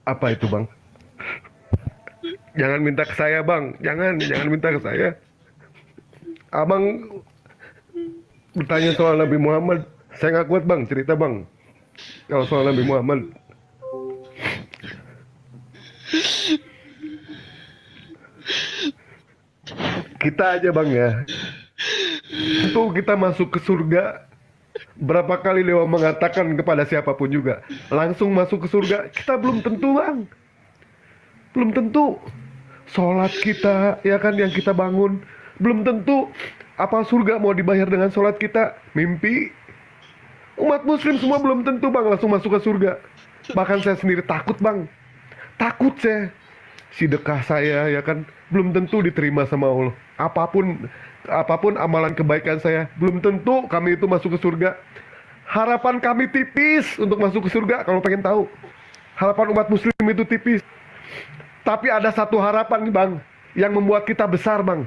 Apa itu bang? Jangan minta ke saya bang, jangan minta ke saya. Abang bertanya soal Nabi Muhammad, saya nggak kuat bang, cerita bang. Kalau soal Nabi Muhammad, kita aja bang ya, itu kita masuk ke surga. Berapa kali Dewa mengatakan kepada siapapun juga, langsung masuk ke surga, kita belum tentu bang. Belum tentu. Sholat kita, ya kan, yang kita bangun, belum tentu. Apa surga mau dibayar dengan sholat kita? Mimpi. Umat muslim semua belum tentu bang langsung masuk ke surga. Bahkan saya sendiri takut bang. Takut saya. Sedekah saya, ya kan, belum tentu diterima sama Allah. Apapun amalan kebaikan saya, belum tentu kami itu masuk ke surga. Harapan kami tipis untuk masuk ke surga. Kalau pengen tahu, harapan umat muslim itu tipis. Tapi ada satu harapan bang, yang membuat kita besar bang.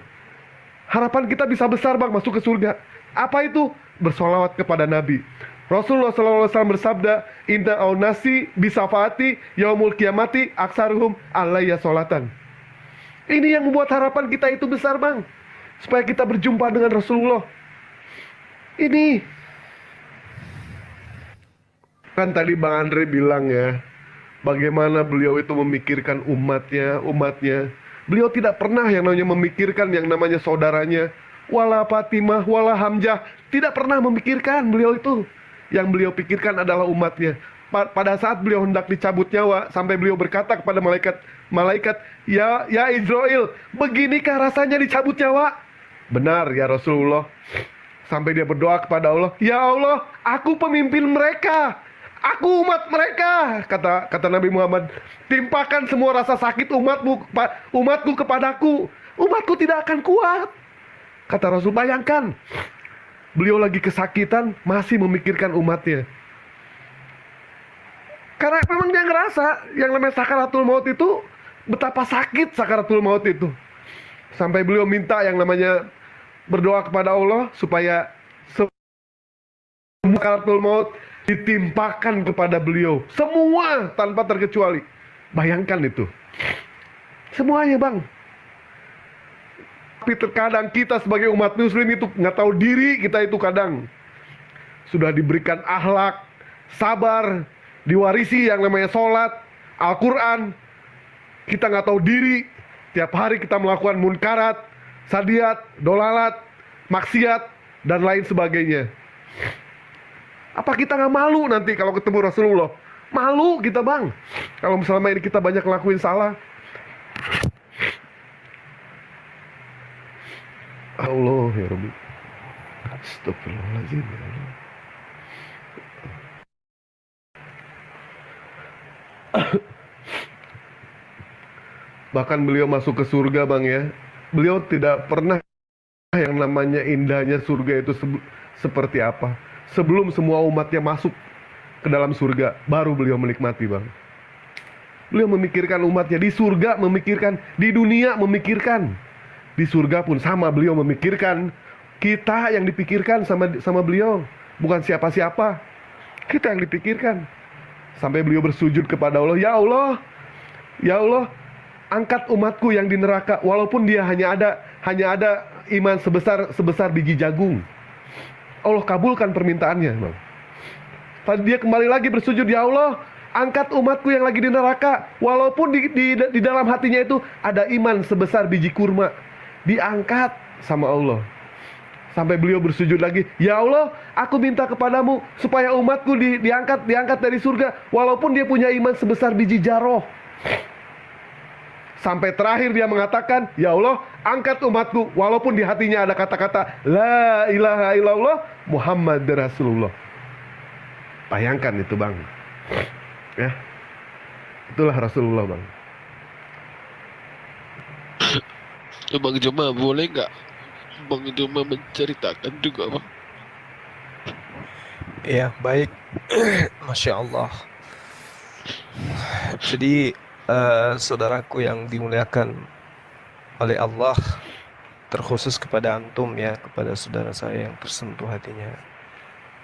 Harapan kita bisa besar bang masuk ke surga. Apa itu? Bersolawat kepada Nabi. Rasulullah SAW bersabda, Inna au nasi bisafati yaumul kiamati aksaruhum alayya solatan. Ini yang membuat harapan kita itu besar bang. Supaya kita berjumpa dengan Rasulullah. Ini kan tadi Bang Andre bilang ya, bagaimana beliau itu memikirkan umatnya. Beliau tidak pernah yang namanya memikirkan yang namanya saudaranya. Wala Fatimah, wala Hamzah. Tidak pernah memikirkan beliau itu. Yang beliau pikirkan adalah umatnya. Pada saat beliau hendak dicabut nyawa, sampai beliau berkata kepada malaikat, ya Israel, beginikah rasanya dicabut nyawa? Benar ya Rasulullah. Sampai dia berdoa kepada Allah, ya Allah, aku pemimpin mereka. Aku umat mereka, kata Nabi Muhammad. Timpakan semua rasa sakit umatku kepadaku. Umatku tidak akan kuat. Kata Rasul, bayangkan. Beliau lagi kesakitan, masih memikirkan umatnya. Karena memang dia ngerasa yang namanya sakaratul maut itu, betapa sakit sakaratul maut itu. Sampai beliau minta yang namanya berdoa kepada Allah supaya semua sakaratul maut ditimpakan kepada beliau. Semua tanpa terkecuali. Bayangkan itu. Semuanya bang. Tapi terkadang kita sebagai umat muslim itu nggak tahu diri, kita itu kadang sudah diberikan akhlak, sabar, diwarisi yang namanya sholat, Al-Quran. Kita nggak tahu diri. Tiap hari kita melakukan munkarat, sadiat, dolalat, maksiat, dan lain sebagainya. Apa kita nggak malu nanti kalau ketemu Rasulullah? Malu kita bang. Kalau selama ini kita banyak ngelakuin salah. Allah ya Rabbi. Astagfirullahaladzim ya Allah. Bahkan beliau masuk ke surga bang ya. Beliau tidak pernah yang namanya indahnya surga itu seperti apa. Sebelum semua umatnya masuk ke dalam surga, baru beliau menikmati bang. Beliau memikirkan umatnya di surga, memikirkan di dunia, memikirkan di surga pun sama. Beliau memikirkan kita, yang dipikirkan sama beliau, bukan siapa-siapa. Kita yang dipikirkan. Sampai beliau bersujud kepada Allah, ya Allah, angkat umatku yang di neraka, walaupun dia hanya ada iman sebesar biji jagung. Allah kabulkan permintaannya bang. Tadi dia kembali lagi bersujud, ya Allah, angkat umatku yang lagi di neraka, walaupun di dalam hatinya itu ada iman sebesar biji kurma. Diangkat sama Allah. Sampai beliau bersujud lagi, ya Allah, aku minta kepadamu supaya umatku diangkat dari surga, walaupun dia punya iman sebesar biji jaroh. Sampai terakhir dia mengatakan, ya Allah, angkat umatku, walaupun di hatinya ada kata-kata La ilaha illallah Muhammad Rasulullah. Bayangkan itu bang. Ya, itulah Rasulullah bang. Bang Joma, boleh nggak Bang Joma menceritakan juga bang? Ya, baik. Masya Allah. Jadi, saudaraku yang dimuliakan oleh Allah, terkhusus kepada antum ya, kepada saudara saya yang tersentuh hatinya.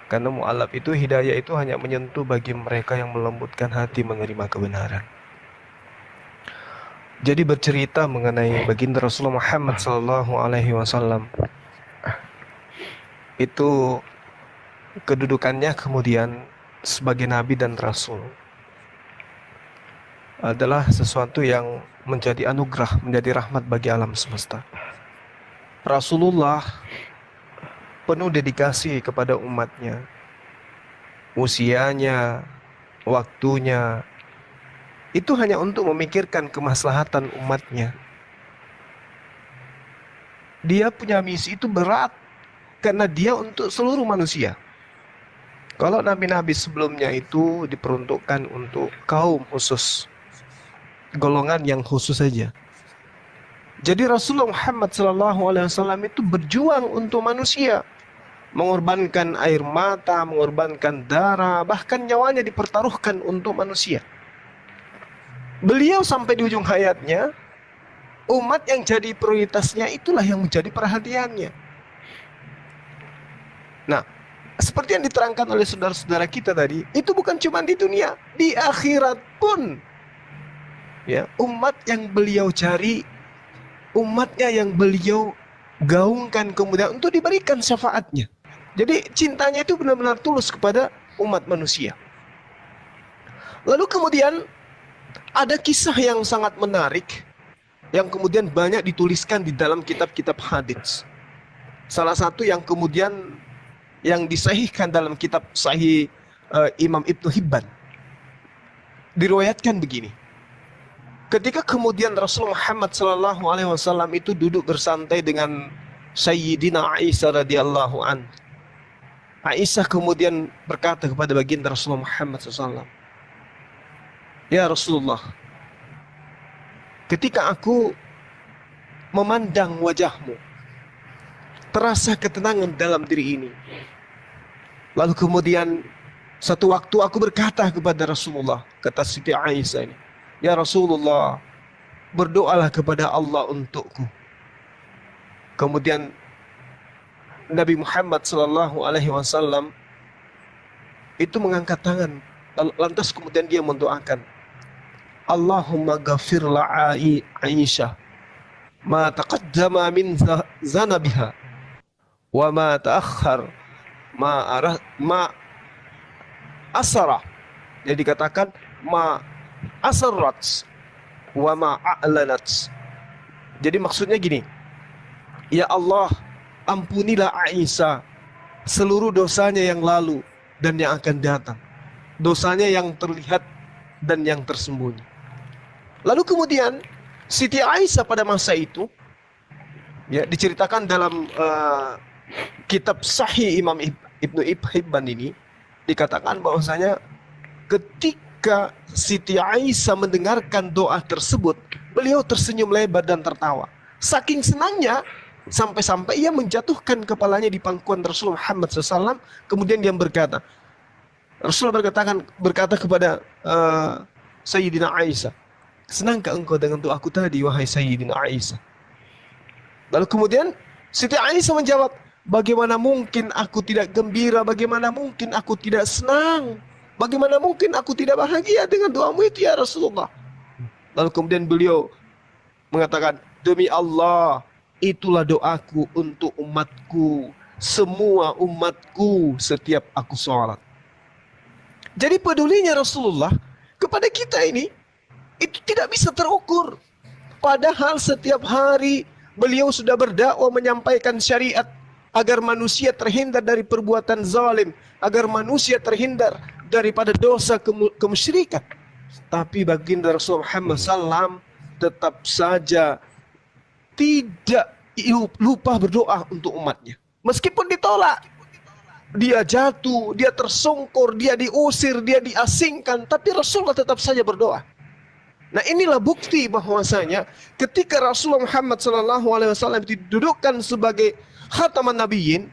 Karena mu'alaf itu, hidayah itu hanya menyentuh bagi mereka yang melembutkan hati menerima kebenaran. Jadi bercerita mengenai baginda Rasulullah Muhammad sallallahu alaihi wasallam. Itu kedudukannya kemudian sebagai nabi dan rasul adalah sesuatu yang menjadi anugerah, menjadi rahmat bagi alam semesta. Rasulullah penuh dedikasi kepada umatnya. Usianya, waktunya, itu hanya untuk memikirkan kemaslahatan umatnya. Dia punya misi itu berat, karena dia untuk seluruh manusia. Kalau nabi-nabi sebelumnya itu diperuntukkan untuk kaum khusus, golongan yang khusus saja. Jadi Rasulullah Muhammad SAW itu berjuang untuk manusia, mengorbankan air mata, mengorbankan darah, bahkan nyawanya dipertaruhkan untuk manusia. Beliau sampai di ujung hayatnya, umat yang jadi prioritasnya itulah yang menjadi perhatiannya. Nah, seperti yang diterangkan oleh saudara-saudara kita tadi, itu bukan cuma di dunia, di akhirat pun. Ya, umat yang beliau cari, umatnya yang beliau gaungkan kemudian untuk diberikan syafaatnya. Jadi cintanya itu benar-benar tulus kepada umat manusia. Lalu kemudian ada kisah yang sangat menarik yang kemudian banyak dituliskan di dalam kitab-kitab hadits. Salah satu yang kemudian yang disahihkan dalam kitab Sahih Imam Ibnu Hibban. Diriwayatkan begini. Ketika kemudian Rasulullah Muhammad SAW itu duduk bersantai dengan Sayyidina Aisyah radhiyallahu an. Aisyah kemudian berkata kepada baginda Rasulullah Muhammad SAW, "Ya Rasulullah, ketika aku memandang wajahmu, terasa ketenangan dalam diri ini. Lalu kemudian satu waktu aku berkata kepada Rasulullah," kata Siti Aisyah ini, "Ya Rasulullah, berdoalah kepada Allah untukku." Kemudian Nabi Muhammad SAW itu mengangkat tangan, lantas kemudian dia mendoakan, "Allahumma ghafir la'i Aisyah ma taqaddama min zanabiha wa ma ta'akhkhar ma asara." Jadi dikatakan ma asarrat wa ma a'lanat. Jadi maksudnya gini, ya Allah, ampunilah Aisyah seluruh dosanya yang lalu dan yang akan datang, dosanya yang terlihat dan yang tersembunyi. Lalu kemudian Siti Aisyah pada masa itu, ya, diceritakan dalam kitab Sahih Imam Ibnu Hibban ini, dikatakan bahwasanya ketika Siti Aisyah mendengarkan doa tersebut, beliau tersenyum lebar dan tertawa. Saking senangnya, sampai-sampai ia menjatuhkan kepalanya di pangkuan Rasulullah Muhammad SAW. Kemudian dia berkata, Rasulullah berkata kepada Sayyidina Aisyah, "Senangkah engkau dengan doaku tadi, wahai Sayyidina Aisyah?" Lalu kemudian Siti Aisyah menjawab, "Bagaimana mungkin aku tidak gembira? Bagaimana mungkin aku tidak senang? Bagaimana mungkin aku tidak bahagia dengan doamu itu, ya Rasulullah?" Lalu kemudian beliau mengatakan, "Demi Allah, itulah doaku untuk umatku, semua umatku setiap aku sholat." Jadi pedulinya Rasulullah kepada kita ini, itu tidak bisa terukur. Padahal setiap hari beliau sudah berdakwah menyampaikan syariat agar manusia terhindar dari perbuatan zalim, agar manusia terhindar daripada dosa kemusyrikan. Tapi baginda Rasulullah Muhammad SAW tetap saja tidak lupa berdoa untuk umatnya. Meskipun ditolak, dia jatuh, dia tersungkur, dia diusir, dia diasingkan, tapi Rasulullah tetap saja berdoa. Nah, inilah bukti bahwasanya ketika Rasulullah Muhammad SAW didudukkan sebagai khataman nabiyyin,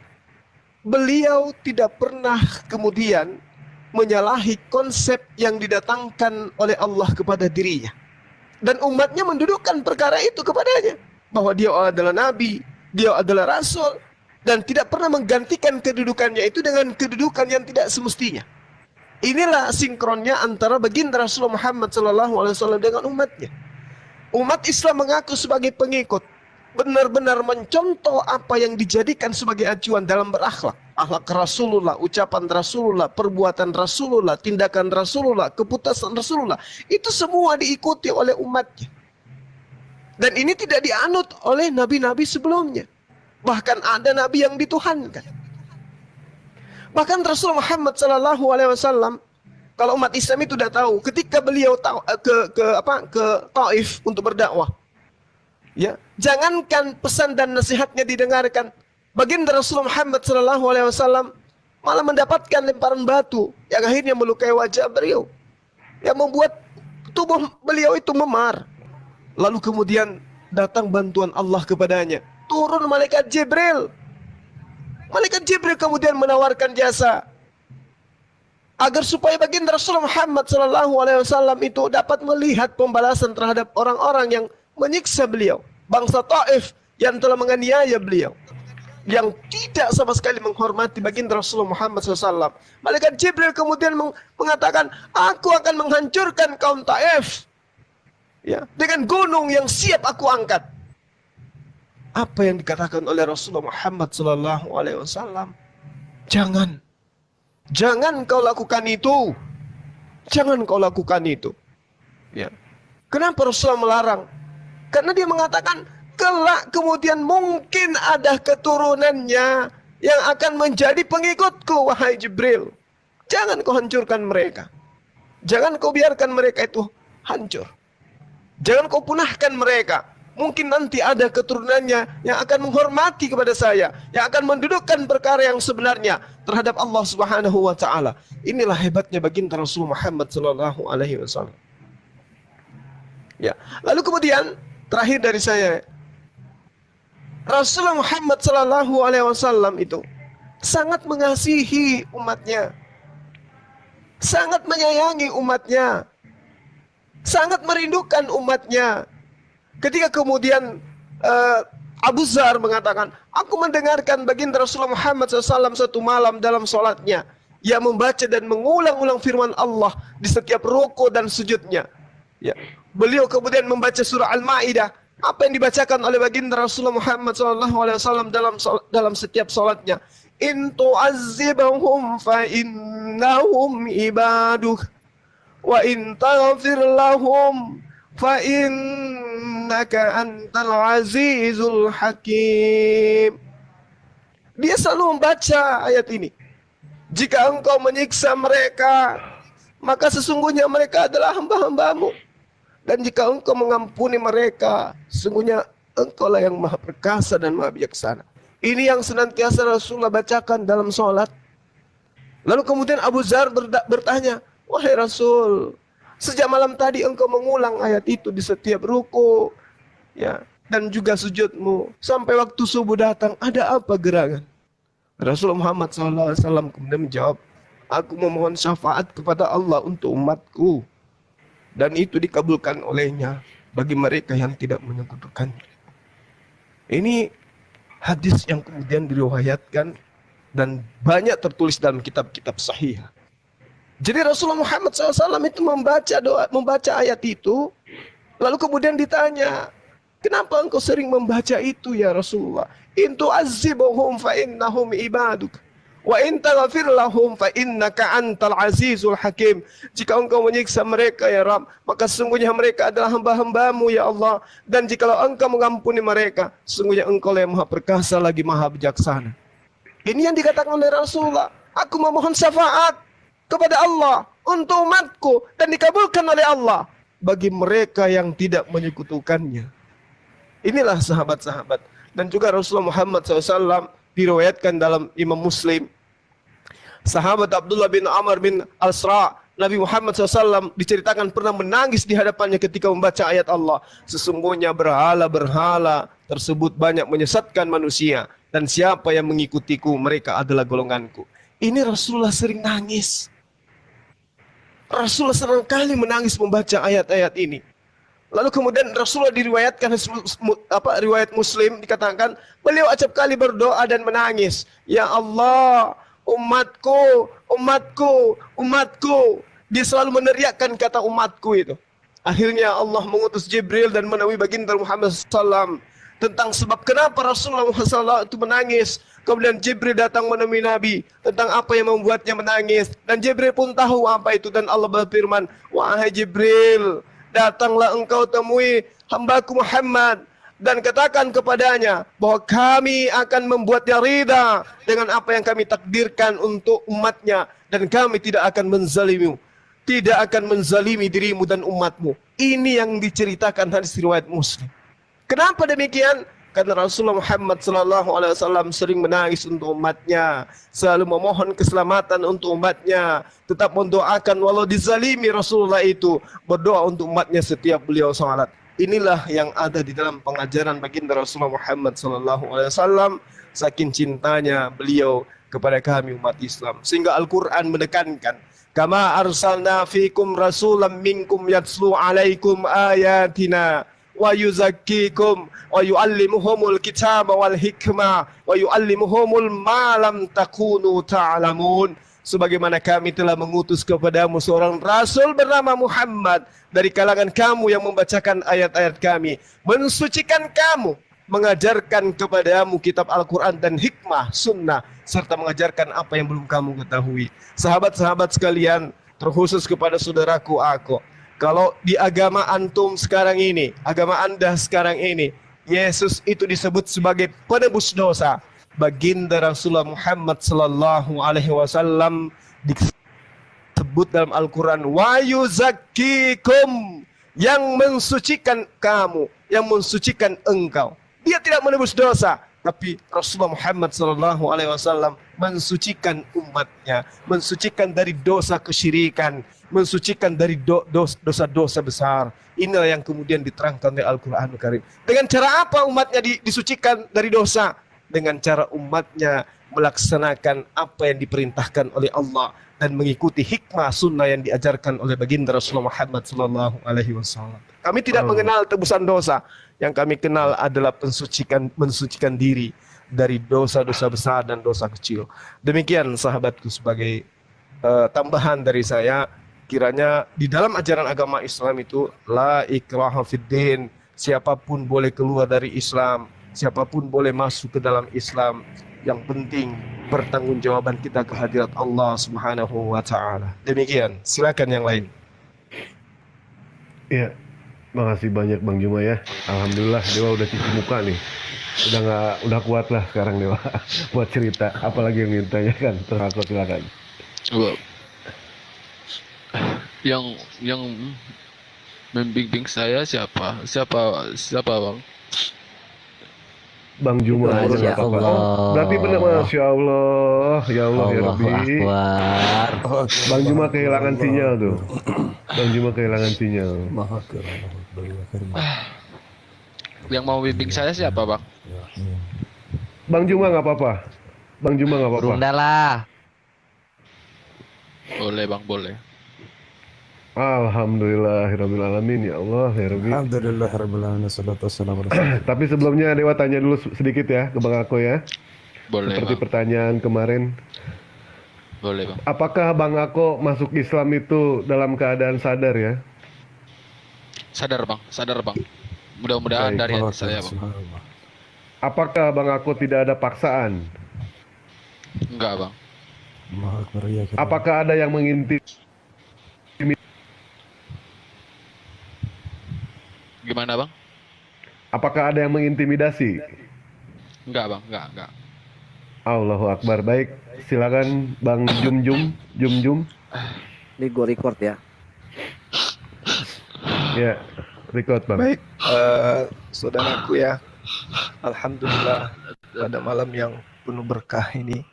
beliau tidak pernah kemudian menyalahi konsep yang didatangkan oleh Allah kepada dirinya. Dan umatnya mendudukkan perkara itu kepadanya, bahwa dia adalah nabi, dia adalah rasul, dan tidak pernah menggantikan kedudukannya itu dengan kedudukan yang tidak semestinya. Inilah sinkronnya antara baginda Rasulullah Muhammad SAW dengan umatnya. Umat Islam mengaku sebagai pengikut, benar-benar mencontoh apa yang dijadikan sebagai acuan dalam berakhlak. Akhlak Rasulullah, ucapan Rasulullah, perbuatan Rasulullah, tindakan Rasulullah, keputusan Rasulullah. Itu semua diikuti oleh umatnya. Dan ini tidak dianut oleh nabi-nabi sebelumnya. Bahkan ada nabi yang dituhankan. Bahkan Rasulullah Muhammad SAW, kalau umat Islam itu sudah tahu, ketika beliau ke Taif untuk berdakwah, ya, jangankan pesan dan nasihatnya didengarkan, baginda Rasulullah Muhammad SAW malah mendapatkan lemparan batu yang akhirnya melukai wajah beliau, yang membuat tubuh beliau itu memar. Lalu kemudian datang bantuan Allah kepadanya, turun malaikat Jibril. Malaikat Jibril kemudian menawarkan jasa agar supaya baginda Rasulullah Muhammad SAW itu dapat melihat pembalasan terhadap orang-orang yang menyiksa beliau, bangsa Taif yang telah menganiaya beliau, yang tidak sama sekali menghormati baginda Rasulullah Muhammad SAW. Malaikat Jibril kemudian mengatakan, aku akan menghancurkan kaum Taif, ya, dengan gunung yang siap aku angkat. Apa yang dikatakan oleh Rasulullah Muhammad SAW? Jangan kau lakukan itu. Jangan kau lakukan itu. Ya. Kenapa Rasulullah melarang? Karena dia mengatakan, kelak kemudian mungkin ada keturunannya yang akan menjadi pengikutku, wahai Jibril. Jangan kau hancurkan mereka. Jangan kau biarkan mereka itu hancur. Jangan kau punahkan mereka. Mungkin nanti ada keturunannya yang akan menghormati kepada saya, yang akan mendudukkan perkara yang sebenarnya terhadap Allah Subhanahu wa taala. Inilah hebatnya baginda Rasul Muhammad sallallahu alaihi wasallam. Ya. Lalu kemudian terakhir dari saya, Rasulullah Muhammad sallallahu alaihi wasallam itu sangat mengasihi umatnya. Sangat menyayangi umatnya. Sangat merindukan umatnya. Ketika kemudian Abu Zar mengatakan, aku mendengarkan baginda Rasulullah Muhammad SAW satu malam dalam sholatnya, ia membaca dan mengulang-ulang firman Allah di setiap ruku dan sujudnya. Ya. Beliau kemudian membaca surah Al-Ma'idah, apa yang dibacakan oleh baginda Rasulullah Muhammad SAW dalam setiap sholatnya. In tu'azzibahum fa innahum ibaduh, wa in taghfir lahum fa innaka antal azizul hakim. Dia selalu membaca ayat ini. Jika engkau menyiksa mereka, maka sesungguhnya mereka adalah hamba-hambamu. Dan jika engkau mengampuni mereka, sesungguhnya engkaulah yang maha perkasa dan maha bijaksana. Ini yang senantiasa Rasulullah bacakan dalam sholat. Lalu kemudian Abu Zar bertanya, wahai Rasul, sejak malam tadi engkau mengulang ayat itu di setiap ruku, ya, dan juga sujudmu. Sampai waktu subuh datang, ada apa gerangan? Rasulullah Muhammad SAW kemudian menjawab, aku memohon syafaat kepada Allah untuk umatku. Dan itu dikabulkan olehnya bagi mereka yang tidak menyekutukannya. Ini hadis yang kemudian diriwayatkan dan banyak tertulis dalam kitab-kitab sahih. Jadi Rasulullah Muhammad SAW itu membaca ayat itu, lalu kemudian ditanya, kenapa engkau sering membaca itu ya Rasulullah? In tu'azzibuhum fa innahum ibaduk, wa in taghfir lahum fa innaka antal azizul hakim. Jika engkau menyiksa mereka ya Rabb, maka sesungguhnya mereka adalah hamba-hambamu ya Allah. Dan jikalau engkau mengampuni mereka, sesungguhnya engkau yang maha perkasa lagi maha bijaksana. Ini yang dikatakan oleh Rasulullah. Aku memohon syafaat kepada Allah untuk umatku dan dikabulkan oleh Allah bagi mereka yang tidak menyekutukannya. Inilah sahabat-sahabat. Dan juga Rasulullah Muhammad SAW diriwayatkan dalam Imam Muslim. Sahabat Abdullah bin Amr bin Al-Sra, Nabi Muhammad SAW diceritakan pernah menangis di hadapannya ketika membaca ayat Allah. Sesungguhnya berhala-berhala tersebut banyak menyesatkan manusia, dan siapa yang mengikutiku mereka adalah golonganku. Ini Rasulullah sering nangis. Rasulullah sering kali menangis membaca ayat-ayat ini. Lalu kemudian Rasulullah diriwayatkan riwayat Muslim dikatakan beliau acap kali berdoa dan menangis. Ya Allah, umatku, umatku, umatku. Dia selalu meneriakkan kata umatku itu. Akhirnya Allah mengutus Jibril dan menemui baginda Muhammad SAW tentang sebab kenapa Rasulullah SAW itu menangis. Kemudian Jibril datang menemui Nabi tentang apa yang membuatnya menangis. Dan Jibril pun tahu apa itu. Dan Allah berfirman, wahai Jibril, datanglah engkau temui hambaku Muhammad dan katakan kepadanya bahwa kami akan membuatnya ridha dengan apa yang kami takdirkan untuk umatnya. Dan kami tidak akan menzalimimu. Tidak akan menzalimi dirimu dan umatmu. Ini yang diceritakan hadis riwayat Muslim. Kenapa demikian? Karena Rasulullah Muhammad SAW sering menangis untuk umatnya, selalu memohon keselamatan untuk umatnya, tetap mendoakan walau dizalimi. Rasulullah itu berdoa untuk umatnya setiap beliau salat. Inilah yang ada di dalam pengajaran baginda Rasulullah Muhammad SAW. Saking cintanya beliau kepada kami umat Islam, sehingga Al-Quran menekankan, kama arsalna fikum rasulam minkum yatslu alaikum ayatina wa yuzakkikum wa yuallimuhumul kitaba wal hikmah wa yuallimuhumul ma lam takunu ta'lamun. Sebagaimana kami telah mengutus kepadamu seorang rasul bernama Muhammad dari kalangan kamu yang membacakan ayat-ayat kami, mensucikan kamu, mengajarkan kepadamu kitab Al-Quran dan hikmah, sunnah, serta mengajarkan apa yang belum kamu ketahui. Sahabat-sahabat sekalian, terkhusus kepada saudaraku aku, kalau di agama antum sekarang ini, agama anda sekarang ini, Yesus itu disebut sebagai penebus dosa. Baginda Rasulullah Muhammad sallallahu alaihi wasallam disebut dalam Al-Quran, wa yuzakkikum, yang mensucikan kamu, yang mensucikan engkau. Dia tidak menebus dosa, tapi Rasulullah Muhammad SAW mensucikan umatnya, mensucikan dari dosa kesyirikan, mensucikan dari dosa-dosa besar. Inilah yang kemudian diterangkan oleh Al-Quran Karim. Dengan cara apa umatnya disucikan dari dosa? Dengan cara umatnya melaksanakan apa yang diperintahkan oleh Allah dan mengikuti hikmah sunnah yang diajarkan oleh baginda Rasulullah Muhammad SAW. Kami tidak mengenal tebusan dosa. Yang kami kenal adalah mensucikan diri dari dosa-dosa besar dan dosa kecil. Demikian sahabatku sebagai tambahan dari saya. Kiranya di dalam ajaran agama Islam itu la ikraha fiddin. Siapapun boleh keluar dari Islam, siapapun boleh masuk ke dalam Islam. Yang penting pertanggungjawaban kita ke hadirat Allah Subhanahu wa taala. Demikian, silakan yang lain. Iya, makasih banyak Bang Juma ya. Alhamdulillah Dewa udah cuci muka nih. Udah kuat lah sekarang Dewa buat cerita. Apalagi yang ditanyakan, terus silakan. Yang membimbing saya siapa Bang? Bang Juma, Masya apa-apa. Allah. Oh, berarti benar, Masya Allah, ya Allah, ya Allahu Rabbi. Akbar. Bang Juma kehilangan sinyal tuh. Bang Juma kehilangan sinyal. Yang mau bimbing saya siapa Bang? Bang Juma nggak apa-apa. Bang Juma nggak apa-apa. Bunda lah. Boleh Bang, boleh. Alhamdulillahirabbil alamin, ya Allah, ya Rabbi. Alhamdulillahirabbil alamin, wassalatu wassalamu ala rasulillah. Tapi sebelumnya Dewa tanya dulu sedikit ya ke Bang Ako ya. Boleh Seperti Bang. pertanyaan kemarin. Boleh Bang. Apakah Bang Ako masuk Islam itu dalam keadaan sadar ya? Sadar Bang. Mudah-mudahan Baik, dari hati saya Bang. Subhanallah. Apakah Bang Ako tidak ada paksaan? Enggak Bang. Allahu akbar, ya karim. Apakah ada yang mengintimidasi? Gimana Bang? Apakah ada yang mengintimidasi? Enggak Bang, enggak. Allahu Akbar. Baik, silakan Bang Jum. Ini gue record ya. Ya, record Bang. Baik, saudaraku ya, alhamdulillah pada malam yang penuh berkah ini,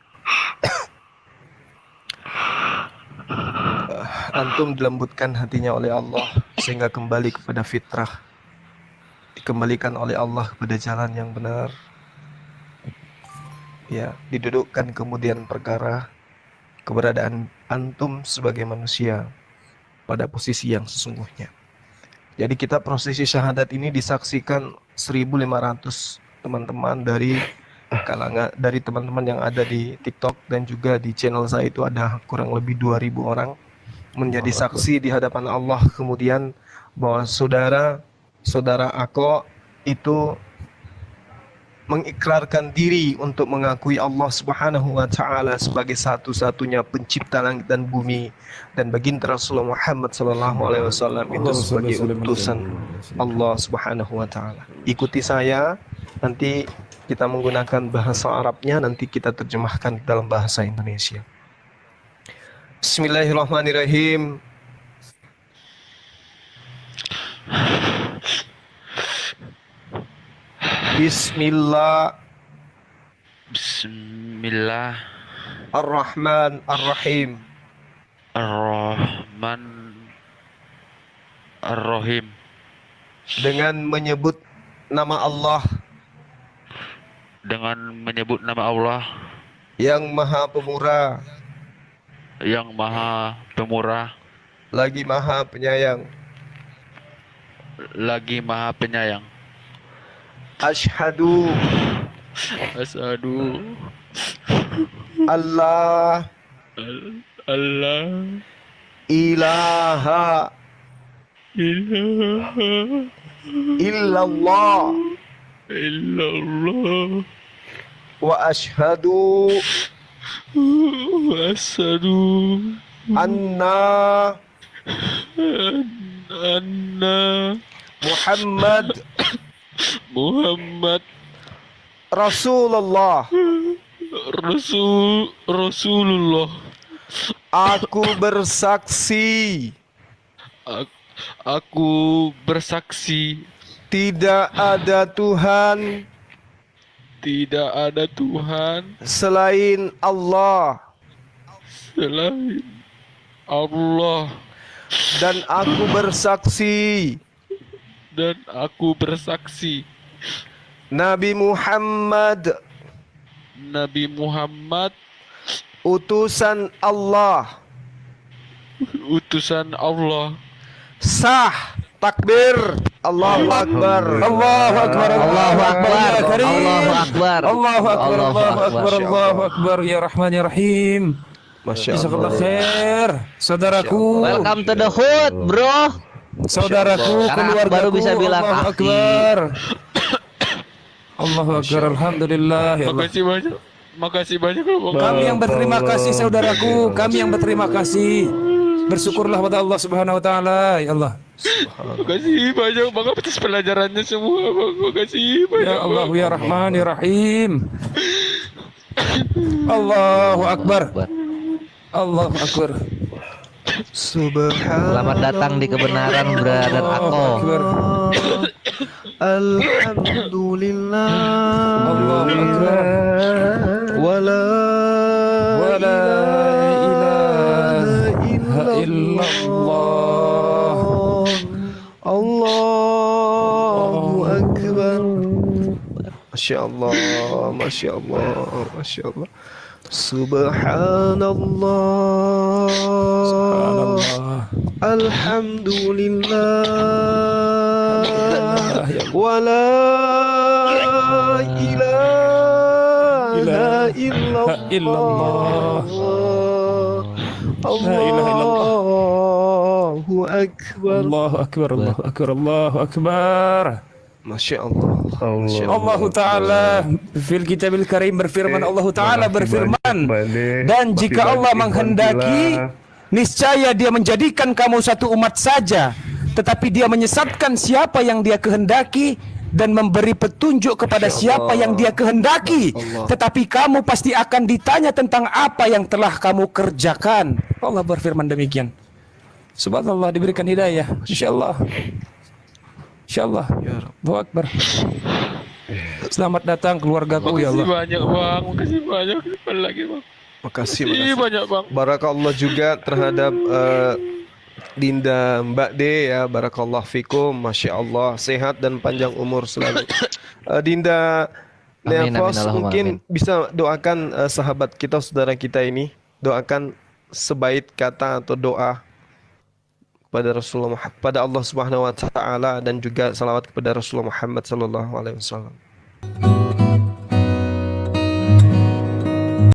antum dilembutkan hatinya oleh Allah sehingga kembali kepada fitrah, dikembalikan oleh Allah kepada jalan yang benar. Ya, didudukkan kemudian perkara keberadaan antum sebagai manusia pada posisi yang sesungguhnya. Jadi kita prosesi syahadat ini disaksikan 1.500 teman-teman dari kalangan, dari teman-teman yang ada di TikTok dan juga di channel saya itu ada kurang lebih 2.000 orang menjadi saksi di hadapan Allah kemudian bahwa saudara Ako itu mengikrarkan diri untuk mengakui Allah Subhanahu wa taala sebagai satu-satunya pencipta langit dan bumi, dan baginda Rasulullah Muhammad sallallahu alaihi wasallam itu sebagai utusan Allah Subhanahu wa taala. Ikuti saya, nanti kita menggunakan bahasa Arabnya, nanti kita terjemahkan dalam bahasa Indonesia. Bismillahirrahmanirrahim. Bismillah Ar-Rahman Ar-Rahim. Ar-Rahman Ar-Rahim. Dengan menyebut nama Allah yang Maha Pemurah, yang Maha Pemurah, lagi Maha Penyayang. Asyhadu Allah ilaha illallah wa asyhadu anna Muhammad Rasulullah. Rasulullah. Aku bersaksi tidak ada Tuhan selain Allah, dan aku bersaksi Nabi Muhammad utusan Allah. Sah. Takbir. Allahu Akbar. Allahu Akbar. Allahu Akbar. Allahu Akbar. Allahu Akbar. Allahu Akbar. Allahu Akbar. Ya Rahman ya Rahim. Masya Jazakallah Allah. khair. Saudaraku, Welcome to the hood, bro. saudaraku, Sekarang keluargaku, baru bisa bilang Allahu kaki. Akbar. Allahu Akbar. Alhamdulillah ya Allah. Makasih banyak loh, Bang. Kami yang berterima kasih saudaraku, kami yang berterima kasih. Bersyukurlah pada Allah Subhanahu wa taala, ya Allah. Makasih banyak Bang atas pelajarannya semua, Bang. Makasih banyak. Ya Allah ya Rahman ya Rahim. Allahu Akbar. Allahu Akbar. Selamat datang di kebenaran, brother Ako. Akbar. Alhamdulillah. Allahu Akbar. Wala ilaha illallah. Allahu Akbar. Masya Allah, Masya Allah, Masya Allah. Subhanallah. Subhanallah. Alhamdulillah. Wala ilaha illallah. Allahu Akbar. Allahu Akbar. Allahu Akbar. Allahu Akbar. Masya Allah. Masya Allah Ta'ala fil kitabil karim berfirman, Allah Ta'ala berfirman, dan jika Allah menghendaki, niscaya dia menjadikan kamu satu umat saja, tetapi dia menyesatkan siapa yang dia kehendaki dan memberi petunjuk kepada siapa yang dia kehendaki. Tetapi kamu pasti akan ditanya tentang apa yang telah kamu kerjakan. Allah berfirman demikian. Subhanallah, diberikan hidayah, insyaallah. Insyaallah. Allahu Akbar. Selamat datang keluargaku, ya Makasih Allah. banyak, Bang. Makasih banyak. Sekali lagi, Bang. Makasih, Makasih makasih. banyak, Bang. Barakallah juga terhadap Dinda Mbak D ya. Barakallah fikum. Masya Allah. Sehat dan panjang umur selalu. Dinda Amin, Neafos, amin, Allahumma mungkin amin. bisa doakan sahabat kita, saudara kita ini. Doakan sebaik kata atau doa kepada Rasulullah, pada Allah Subhanahu wa taala, dan juga salawat kepada Rasulullah Muhammad sallallahu alaihi wasallam.